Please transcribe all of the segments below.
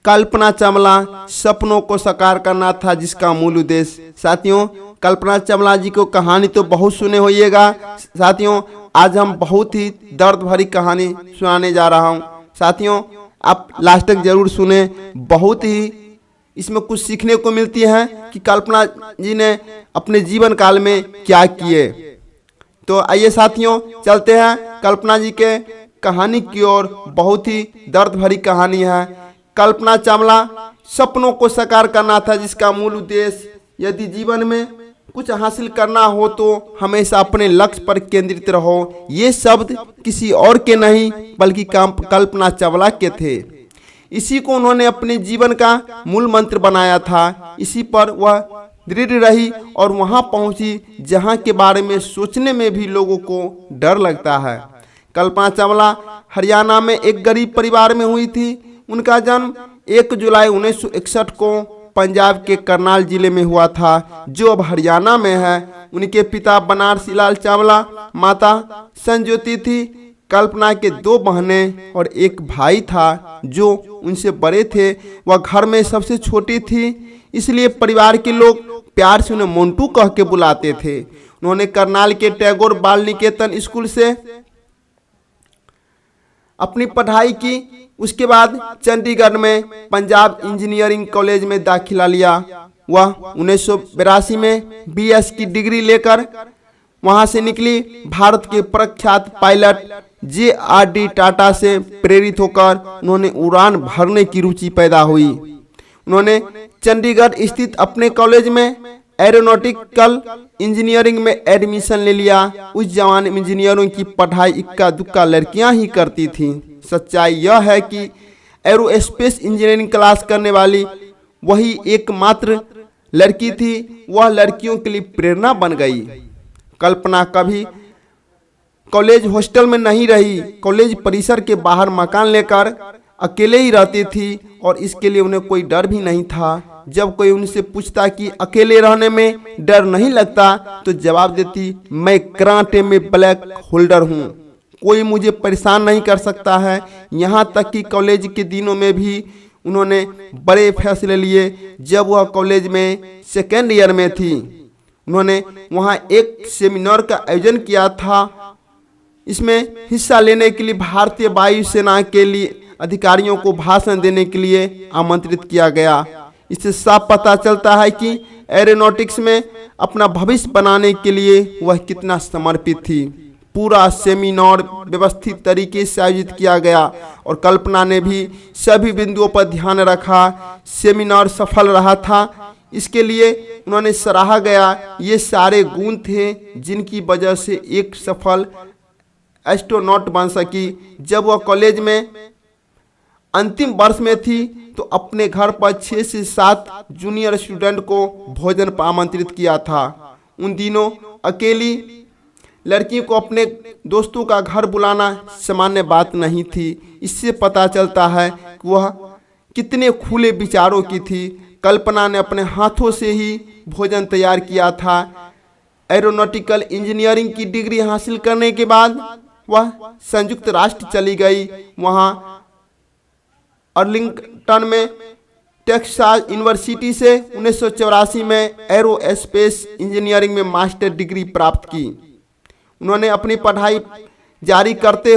कल्पना चावला सपनों को साकार करना था जिसका मूल उद्देश्य। साथियों, कल्पना चावला जी को कहानी तो बहुत सुने होइएगा। साथियों, आज हम बहुत ही दर्द भरी कहानी सुनाने जा रहा हूँ। साथियों, आप लास्ट तक जरूर सुने, बहुत ही इसमें कुछ सीखने को मिलती है कि कल्पना जी ने अपने जीवन काल में क्या किए। तो आइए साथियों, चलते हैं कल्पना जी के कहानी की ओर। बहुत ही दर्द भरी कहानी है। कल्पना चावला सपनों को साकार करना था जिसका मूल उद्देश्य। यदि जीवन में कुछ हासिल करना हो तो हमेशा अपने लक्ष्य पर केंद्रित रहो। ये शब्द किसी और के नहीं बल्कि कल्पना चावला के थे। इसी को उन्होंने अपने जीवन का मूल मंत्र बनाया था। इसी पर वह दृढ़ रही और वहां पहुंची जहां के बारे में सोचने में भी लोगों को डर लगता है। कल्पना चावला हरियाणा में एक गरीब परिवार में हुई थी। उनका जन्म 1 जुलाई 1961 को पंजाब के करनाल जिले में हुआ था, जो अब हरियाणा में है। उनके पिता बनारसी लाल चावला, माता संज्योति थी। कल्पना के 2 बहनें और एक भाई था जो उनसे बड़े थे। वह घर में सबसे छोटी थी, इसलिए परिवार के लोग प्यार से उन्हें मोंटू कह के बुलाते थे। उन्होंने करनाल के टैगोर बाल निकेतन स्कूल से अपनी पढ़ाई की। उसके बाद चंडीगढ़ में पंजाब इंजीनियरिंग कॉलेज में दाखिला लिया। वह 1982 में BS की डिग्री लेकर वहां से निकली। भारत के प्रख्यात पायलट JRD टाटा से प्रेरित होकर उन्होंने उड़ान भरने की रुचि पैदा हुई। उन्होंने चंडीगढ़ स्थित अपने कॉलेज में एरोनॉटिकल इंजीनियरिंग में एडमिशन ले लिया। उस जमाने में इंजीनियरों की पढ़ाई इक्का दुक्का लड़कियां ही करती थीं। सच्चाई यह है कि एरोस्पेस इंजीनियरिंग क्लास करने वाली वही एकमात्र लड़की थी। वह लड़कियों के लिए प्रेरणा बन गई। कल्पना कभी कॉलेज हॉस्टल में नहीं रही। कॉलेज परिसर के बाहर मकान लेकर अकेले ही रहती थी और इसके लिए उन्हें कोई डर भी नहीं था। जब कोई उनसे पूछता कि अकेले रहने में डर नहीं लगता तो जवाब देती, मैं कराटे में ब्लैक होल्डर हूँ, कोई मुझे परेशान नहीं कर सकता है। यहाँ तक कि कॉलेज के दिनों में भी उन्होंने बड़े फैसले लिए। जब वह कॉलेज में 2nd ईयर में थी, उन्होंने वहाँ एक सेमिनार का आयोजन किया था। इसमें हिस्सा लेने के लिए भारतीय वायुसेना के लिए अधिकारियों को भाषण देने के लिए आमंत्रित किया गया। इससे साफ पता चलता है कि एरोनॉटिक्स में अपना भविष्य बनाने के लिए वह कितना समर्पित थी। पूरा सेमिनार व्यवस्थित तरीके से आयोजित किया गया और कल्पना ने भी सभी बिंदुओं पर ध्यान रखा। सेमिनार सफल रहा था, इसके लिए उन्होंने सराहा गया। ये सारे गुण थे जिनकी वजह से एक सफल एस्ट्रोनॉट बन सकी। जब वह कॉलेज में अंतिम वर्ष में थी तो अपने घर पर 6 से 7 जूनियर स्टूडेंट को भोजन पर आमंत्रित किया था। उन दिनों अकेली लड़की को अपने दोस्तों का घर बुलाना सामान्य बात नहीं थी। इससे पता चलता है कि वह कितने खुले विचारों की थी। कल्पना ने अपने हाथों से ही भोजन तैयार किया था। एरोनॉटिकल इंजीनियरिंग की डिग्री हासिल करने के बाद वह संयुक्त राष्ट्र चली गई। वहाँ अर्लिंगटन में टेक्सास यूनिवर्सिटी से 1984 में एरोस्पेस इंजीनियरिंग में मास्टर डिग्री प्राप्त की। उन्होंने अपनी पढ़ाई जारी रखते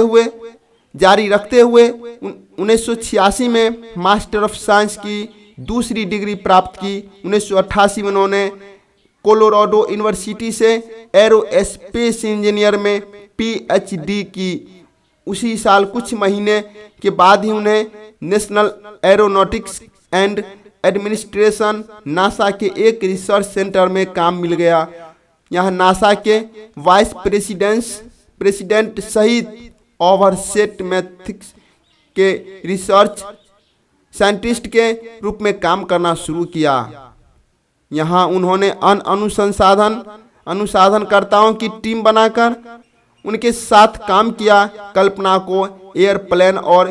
हुए 1986 में मास्टर ऑफ साइंस की दूसरी डिग्री प्राप्त की। 1988 में उन्होंने कोलोराडो यूनिवर्सिटी से एरोस्पेस इंजीनियर में PhD की। उसी साल कुछ महीने के बाद ही उन्हें national aeronautics and administration NASA के एक रिसर्च सेंटर में काम मिल गया। यहाँ नासा के वाइस प्रेसिडेंट सहित ओवरसेट मैथ्स के रिसर्च साइंटिस्ट के रूप में काम करना शुरू किया। यहाँ उन्होंने अनुसंधानकर्ताओं की टीम बनाकर उनके साथ काम किया। कल्पना को एयरप्लेन और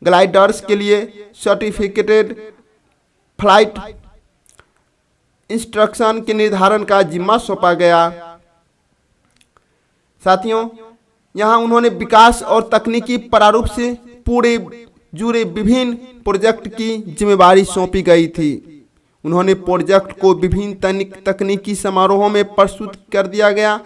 ग्लाइडर्स के लिए सर्टिफिकेटेड फ्लाइट इंस्ट्रक्शन के निर्धारण का जिम्मा सौंपा गया। साथियों, यहाँ उन्होंने विकास और तकनीकी प्रारूप से पूरे जुड़े विभिन्न प्रोजेक्ट की जिम्मेदारी सौंपी गई थी। उन्होंने प्रोजेक्ट को विभिन्न तकनीकी समारोहों में प्रस्तुत कर दिया गया।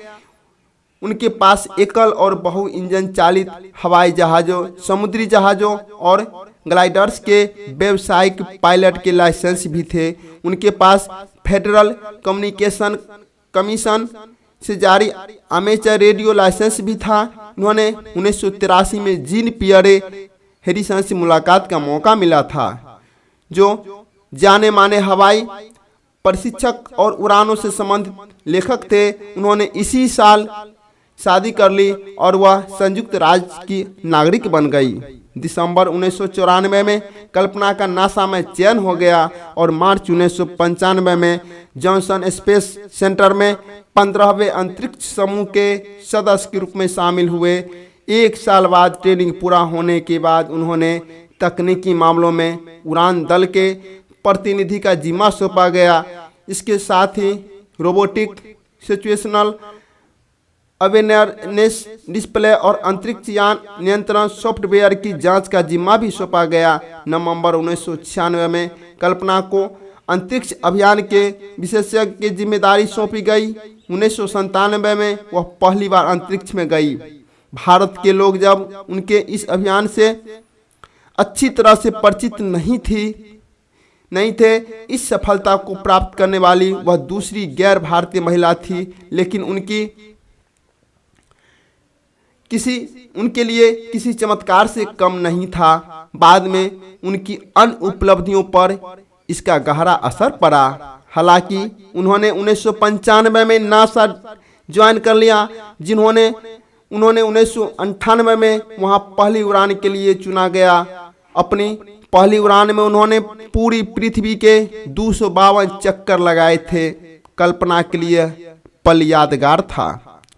उनके पास एकल और बहु इंजन चालित हवाई जहाज़ों, समुद्री जहाज़ों और ग्लाइडर्स के व्यावसायिक पायलट के लाइसेंस भी थे। उनके पास फेडरल कम्युनिकेशन कमीशन से जारी अमेचर रेडियो लाइसेंस भी था। उन्होंने 1983 में जीन पियरे हैरिसन से मुलाकात का मौका मिला था, जो जाने माने हवाई प्रशिक्षक और उड़ानों से संबंधित लेखक थे। उन्होंने इसी साल शादी कर ली और वह संयुक्त राज्य की नागरिक बन गई। दिसंबर 1994 में कल्पना का नासा में चयन हो गया और मार्च 1995 में जॉनसन स्पेस सेंटर में 15वें अंतरिक्ष समूह के सदस्य के रूप में शामिल हुए। एक साल बाद ट्रेनिंग पूरा होने के बाद उन्होंने तकनीकी मामलों में उड़ान दल के प्रतिनिधि का जिम्मा सौंपा गया। इसके साथ ही रोबोटिक, सिचुएशनल अवेयरनेस डिस्प्ले और अंतरिक्ष यान नियंत्रण सॉफ्टवेयर की जांच का जिम्मा भी सौंपा गया। नवंबर 1996 में कल्पना को अंतरिक्ष अभियान के विशेषज्ञ की जिम्मेदारी सौंपी गई। 1997 में वह पहली बार अंतरिक्ष में गई। भारत के लोग जब उनके इस अभियान से अच्छी तरह से परिचित नहीं थे। इस सफलता को प्राप्त करने वाली वह दूसरी गैर भारतीय महिला थी, लेकिन उनके लिए किसी चमत्कार से कम नहीं था। बाद में उनकी अन्य उपलब्धियों पर इसका गहरा असर पड़ा। हालांकि उन्होंने 1995 में नासा ज्वाइन कर लिया, उन्होंने 1998 में वहां पहली उड़ान के लिए चुना गया। अपनी पहली उड़ान में उन्होंने पूरी पृथ्वी के 252 चक्कर लगाए थे। कल्पना के लिए पल यादगार था,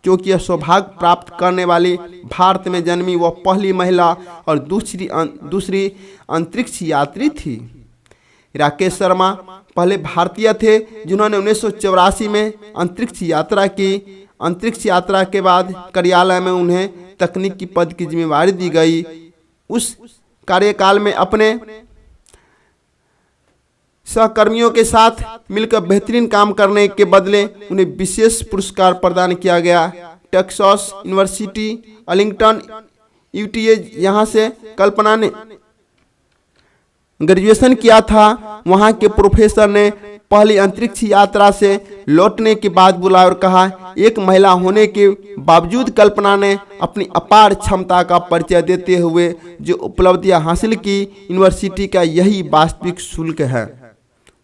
क्योंकि यह सौभाग्य प्राप्त करने वाली भारत में जन्मी वह पहली महिला और दूसरी अंतरिक्ष यात्री थी। राकेश शर्मा पहले भारतीय थे जिन्होंने 1984 में अंतरिक्ष यात्रा की। अंतरिक्ष यात्रा के बाद कार्यालय में उन्हें तकनीकी पद की जिम्मेदारी दी गई। उस कार्यकाल में अपने सहकर्मियों के साथ मिलकर बेहतरीन काम करने के बदले उन्हें विशेष पुरस्कार प्रदान किया गया। टेक्सास यूनिवर्सिटी अर्लिंगटन यूटीए, यहाँ से कल्पना ने ग्रेजुएशन किया था। वहाँ के प्रोफेसर ने पहली अंतरिक्ष यात्रा से लौटने के बाद बुलाया और कहा, एक महिला होने के बावजूद कल्पना ने अपनी अपार क्षमता का परिचय देते हुए जो उपलब्धियां हासिल की, यूनिवर्सिटी का यही वास्तविक शुल्क है।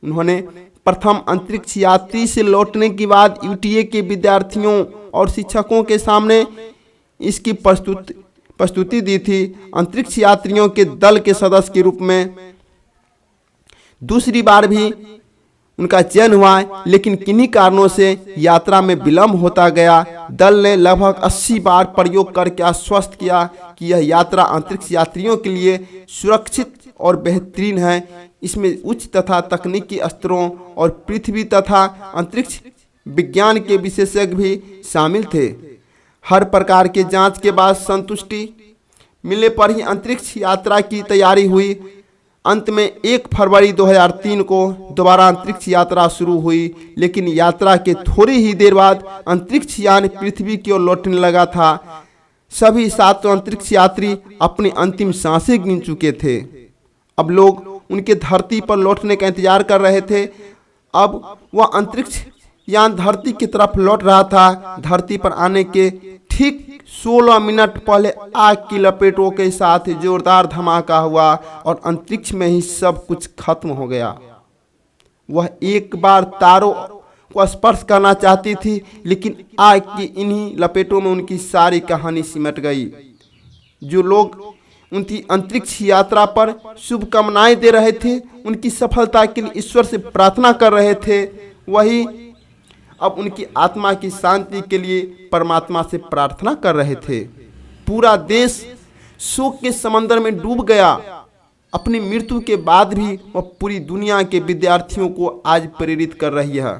उन्होंने प्रथम अंतरिक्ष यात्री से लौटने के बाद यूटीए के विद्यार्थियों और शिक्षकों के सामने इसकी प्रस्तुति दी थी। अंतरिक्ष यात्रियों के दल के सदस्य के रूप में दूसरी बार भी उनका चयन हुआ, लेकिन किन्हीं कारणों से यात्रा में विलंब होता गया। दल ने लगभग 80 बार प्रयोग करके आश्वस्त किया कि यह यात्रा अंतरिक्ष यात्रियों के लिए सुरक्षित और बेहतरीन है। इसमें उच्च तथा तकनीकी स्तरों और पृथ्वी तथा अंतरिक्ष विज्ञान के विशेषज्ञ भी शामिल थे। हर प्रकार के जांच के बाद संतुष्टि मिलने पर ही अंतरिक्ष यात्रा की तैयारी हुई। अंत में 1 फरवरी 2003 को दोबारा अंतरिक्ष यात्रा शुरू हुई, लेकिन यात्रा के थोड़ी ही देर बाद अंतरिक्ष यान पृथ्वी की ओर लौटने लगा था। सभी 7 अंतरिक्ष यात्री अपनी अंतिम सांसें गिन चुके थे। अब लोग उनके धरती पर लौटने का इंतजार कर रहे थे। अब वह अंतरिक्ष यान धरती की तरफ लौट रहा था। धरती पर आने के ठीक 16 मिनट पहले आग की लपेटों के साथ जोरदार धमाका हुआ और अंतरिक्ष में ही सब कुछ खत्म हो गया। वह एक बार तारों को स्पर्श करना चाहती थी, लेकिन आग की इन्हीं लपेटों में उनकी सारी कहानी सिमट गई। जो लोग उनकी अंतरिक्ष यात्रा पर शुभकामनाएं दे रहे थे, उनकी सफलता के लिए ईश्वर से प्रार्थना कर रहे थे, वही अब उनकी आत्मा की शांति के लिए परमात्मा से प्रार्थना कर रहे थे। पूरा देश शोक के समंदर में डूब गया। अपनी मृत्यु के बाद भी वह पूरी दुनिया के विद्यार्थियों को आज प्रेरित कर रही है।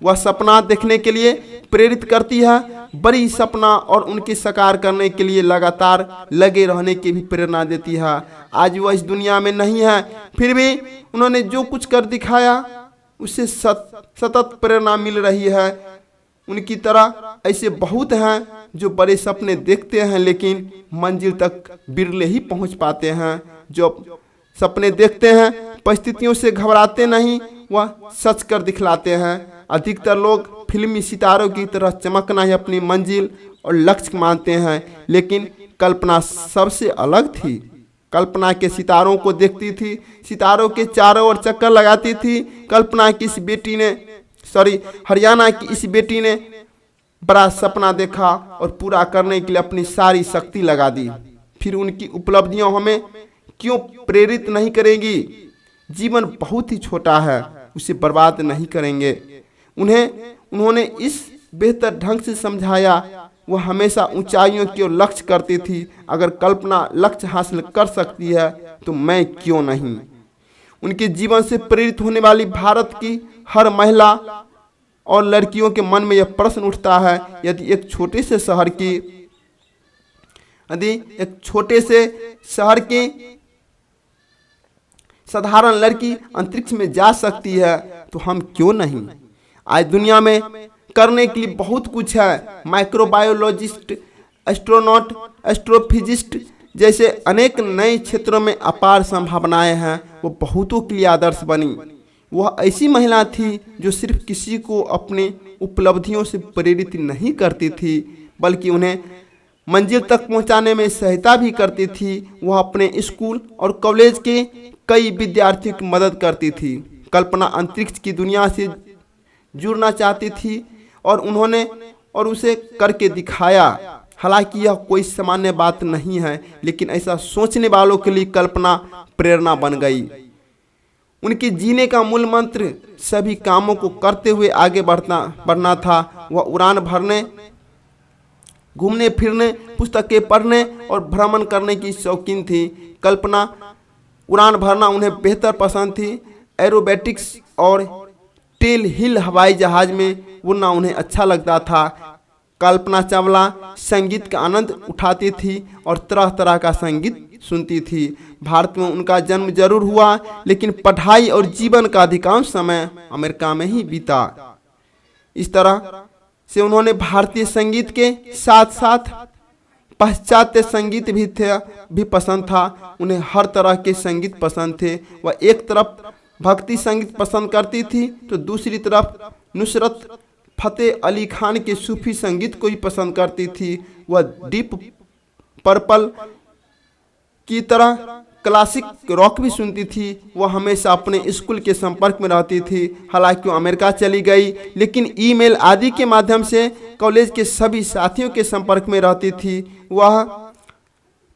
वह सपना देखने के लिए प्रेरित करती है। बड़ी सपना और उनके साकार करने के लिए लगातार लगे रहने की भी प्रेरणा देती है। आज वह इस दुनिया में नहीं है, फिर भी उन्होंने जो कुछ कर दिखाया उससे सतत प्रेरणा मिल रही है। उनकी तरह ऐसे बहुत हैं जो बड़े सपने देखते हैं लेकिन मंजिल तक बिरले ही पहुंच पाते हैं। जो सपने देखते हैं परिस्थितियों से घबराते नहीं, वह सच कर दिखलाते हैं। अधिकतर लोग फिल्मी सितारों की तरह चमकना ही अपनी मंजिल और लक्ष्य मानते हैं, लेकिन कल्पना सबसे अलग थी। कल्पना के सितारों को देखती थी, सितारों के चारों ओर चक्कर लगाती थी। कल्पना की इस बेटी ने हरियाणा की इस बेटी ने बड़ा सपना देखा और पूरा करने के लिए अपनी सारी शक्ति लगा दी। फिर उनकी उपलब्धियां हमें क्यों प्रेरित नहीं करेगी? जीवन बहुत ही छोटा है, उसे बर्बाद नहीं करेंगे। उन्होंने इस बेहतर ढंग से समझाया। वह हमेशा ऊंचाइयों की ओर लक्ष्य करती थी। अगर कल्पना लक्ष्य हासिल कर सकती है तो मैं क्यों नहीं? उनके जीवन से प्रेरित होने वाली भारत की हर महिला और लड़कियों के मन में यह प्रश्न उठता है, यदि एक छोटे से शहर की साधारण लड़की अंतरिक्ष में जा सकती है तो हम क्यों नहीं? आज दुनिया में करने के लिए बहुत कुछ है। माइक्रोबायोलॉजिस्ट, एस्ट्रोनॉट, एस्ट्रोफिजिस्ट जैसे अनेक नए क्षेत्रों में अपार संभावनाएं हैं। वो बहुतों के लिए आदर्श बनी। वह ऐसी महिला थी जो सिर्फ किसी को अपनी उपलब्धियों से प्रेरित नहीं करती थी, बल्कि उन्हें मंजिल तक पहुंचाने में सहायता भी करती थी। वह अपने स्कूल और कॉलेज के कई विद्यार्थियों की मदद करती थी। कल्पना अंतरिक्ष की दुनिया से जुड़ना चाहती थी और उसे करके दिखाया। हालांकि यह कोई सामान्य बात नहीं है, लेकिन ऐसा सोचने वालों के लिए कल्पना प्रेरणा बन गई। उनके जीने का मूल मंत्र सभी कामों को करते हुए आगे बढ़ना था। वह उड़ान भरने, घूमने फिरने, पुस्तकें पढ़ने और भ्रमण करने की शौकीन थी। कल्पना उड़ान भरना उन्हें बेहतर पसंद थी। एरोबेटिक्स और टेल हिल हवाई जहाज में उड़ना उन्हें अच्छा लगता था। कल्पना चावला संगीत का आनंद उठाती थी और तरह तरह का संगीत सुनती थी। भारत में उनका जन्म जरूर हुआ, लेकिन पढ़ाई और जीवन का अधिकांश समय अमेरिका में ही बीता। इस तरह से उन्होंने भारतीय संगीत के साथ साथ पाश्चात्य संगीत भी पसंद था। उन्हें हर तरह के संगीत पसंद थे। वह एक तरफ भक्ति संगीत पसंद करती थी तो दूसरी तरफ नुसरत फतेह अली खान के सूफी संगीत को ही पसंद करती थी। वह डीप पर्पल की तरह क्लासिक रॉक भी सुनती थी। वह हमेशा अपने स्कूल के संपर्क में रहती थी। हालांकि वो अमेरिका चली गई, लेकिन ईमेल आदि के माध्यम से कॉलेज के सभी साथियों के संपर्क में रहती थी। वह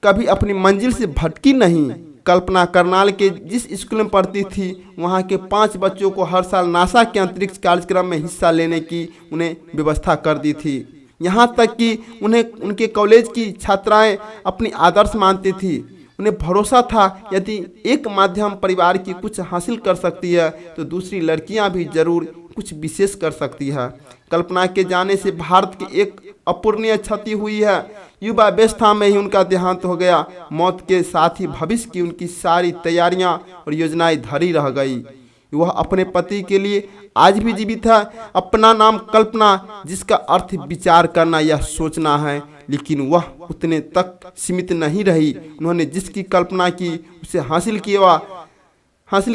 कभी अपनी मंजिल से भटकी नहीं। कल्पना करनाल के जिस स्कूल में पढ़ती थी, वहाँ के 5 बच्चों को हर साल नासा के अंतरिक्ष कार्यक्रम में हिस्सा लेने की उन्हें व्यवस्था कर दी थी। यहाँ तक कि उन्हें उनके कॉलेज की छात्राएं अपनी आदर्श मानती थी। उन्हें भरोसा था यदि एक मध्यम परिवार की कुछ हासिल कर सकती है तो दूसरी लड़कियां भी जरूर कुछ विशेष कर सकती है। कल्पना के जाने से भारत की एक अपूरणीय क्षति हुई है। युवा अवस्था में ही उनका देहांत हो गया। मौत के साथ ही भविष्य की उनकी सारी तैयारियां और योजनाएं धरी रह गई। वह अपने पति के लिए आज भी जीवित है। अपना नाम कल्पना, जिसका अर्थ विचार करना या सोचना है, लेकिन वह उतने तक सीमित नहीं रही। उन्होंने जिसकी कल्पना की उसे हासिल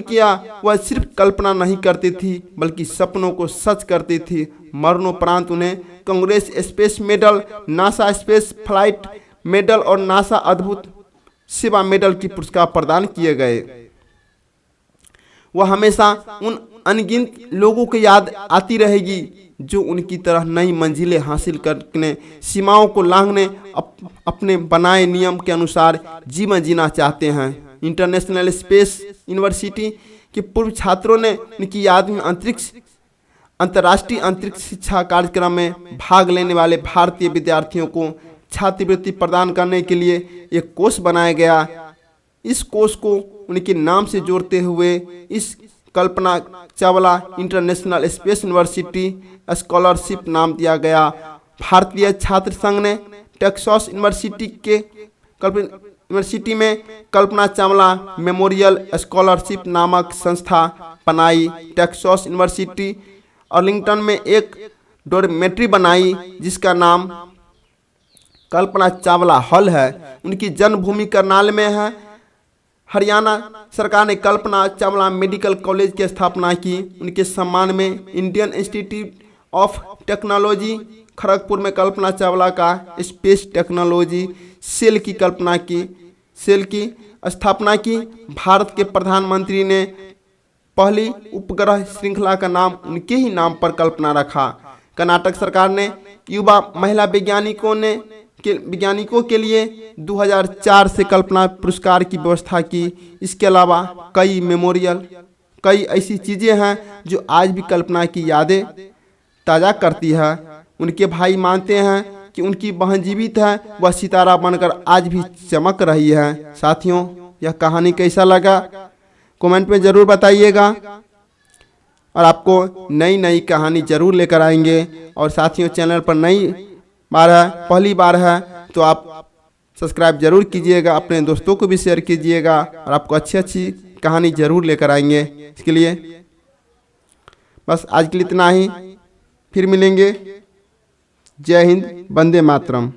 किया। वह सिर्फ कल्पना नहीं करती थी बल्कि सपनों को सच करती थी। मरणोपरांत उन्हें Congress space medal, NASA space flight medal और नासा अद्भुत सेवा मेडल की पुरस्कार प्रदान किए गए। वह हमेशा उन अनगिनत लोगों को याद आती रहेगी जो उनकी तरह नई मंजिलें हासिल करने, सीमाओं को लांघने, अपने बनाए नियम के अनुसार जीवन जीना चाहते हैं। इंटरनेशनल स्पेस यूनिवर्सिटी के पूर्व छात्रों ने उनकी याद में अंतर्राष्ट्रीय अंतरिक्ष शिक्षा कार्यक्रम में भाग लेने वाले भारतीय विद्यार्थियों को छात्रवृत्ति प्रदान करने के लिए एक कोष बनाया गया। इस कोष को उनके नाम से जोड़ते हुए इस Kalpana Chawla international space university scholarship नाम दिया गया। भारतीय छात्र संघ ने टेक्सास यूनिवर्सिटी में कल्पना चावला मेमोरियल स्कॉलरशिप नामक संस्था बनाई। टेक्सास यूनिवर्सिटी अर्लिंगटन में एक डॉर्मेट्री बनाई जिसका नाम कल्पना चावला हॉल है। उनकी जन्मभूमि करनाल में है। हरियाणा सरकार ने कल्पना चावला मेडिकल कॉलेज की स्थापना की। उनके सम्मान में Indian institute of technology Kharagpur में कल्पना चावला का स्पेस टेक्नोलॉजी सेल की स्थापना की। भारत के प्रधानमंत्री ने पहली उपग्रह श्रृंखला का नाम उनके ही नाम पर कल्पना रखा। कर्नाटक सरकार ने युवा महिला वैज्ञानिकों के लिए 2004 से कल्पना पुरस्कार की व्यवस्था की। इसके अलावा कई ऐसी चीज़ें हैं जो आज भी कल्पना की यादें ताज़ा करती है। उनके भाई मानते हैं कि उनकी बहन जीवित है, वह सितारा बनकर आज भी चमक रही है। साथियों, यह कहानी कैसा लगा कमेंट में ज़रूर बताइएगा और आपको नई कहानी ज़रूर लेकर आएंगे। और साथियों, चैनल पर पहली बार है तो आप सब्सक्राइब जरूर कीजिएगा, अपने दोस्तों को भी शेयर कीजिएगा और आपको अच्छी कहानी ज़रूर लेकर आएंगे। इसके लिए बस आज के लिए इतना ही, फिर मिलेंगे। जय हिंद, वंदे मातरम।